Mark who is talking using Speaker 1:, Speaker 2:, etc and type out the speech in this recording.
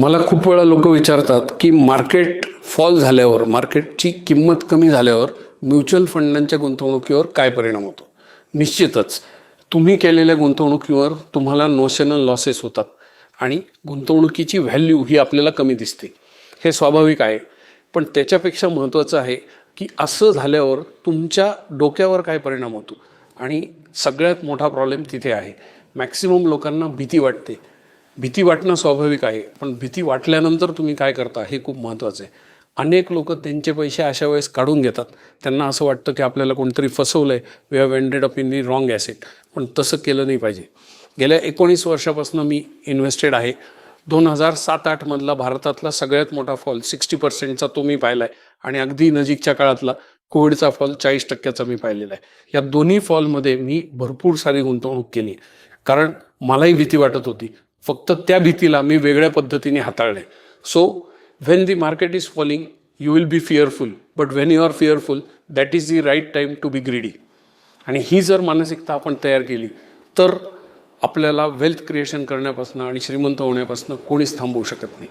Speaker 1: मला खूप वेळा लोक विचारतात की मार्केट फॉल झाल्यावर, मार्केटची किंमत कमी झाल्यावर म्युच्युअल फंडांच्या गुंतवणुकीवर काय परिणाम होतो. निश्चितच तुम्ही केलेल्या गुंतवणुकीवर तुम्हाला नोशनल लॉसेस होतात आणि गुंतवणुकीची व्हॅल्यू ही आपल्याला कमी दिसते. हे स्वाभाविक आहे, पण त्याच्यापेक्षा महत्त्वाचं आहे की असं झाल्यावर तुमच्या डोक्यावर काय परिणाम होतो. आणि सगळ्यात मोठा प्रॉब्लेम तिथे आहे. मॅक्सिमम लोकांना भीती वाटते. भीती वाटणं स्वाभाविक आहे, पण भीती वाटल्यानंतर तुम्ही काय करता हे खूप महत्त्वाचं आहे. अनेक लोक त्यांचे पैसे अशा वेळेस काढून घेतात. त्यांना असं वाटतं की आपल्याला कोणतरी फसवलं आहे, we have ended up in the wrong asset. पण तसं केलं नाही पाहिजे. गेल्या 19 वर्षापासून मी इन्व्हेस्टेड आहे. 2007-8 मधला भारतातला सगळ्यात मोठा फॉल 60%चा तो मी पाहिला आहे, आणि अगदी नजीकच्या काळातला कोविडचा फॉल 40%चा मी पाहिलेला आहे. या दोन्ही फॉलमध्ये मी भरपूर सारी गुंतवणूक केली, कारण मलाही भीती वाटत होती. फक्त त्या भीतीला मी वेगळ्या पद्धतीने हाताळले. So when the market is falling you will be fearful, but when you are fearful that is the right time to be greedy. आणि ही जर मानसिकता आपण तयार केली तर आपल्याला वेल्थ क्रिएशन करण्यापासून आणि श्रीमंत होण्यापासून कोणीच थांबवू शकत नाही.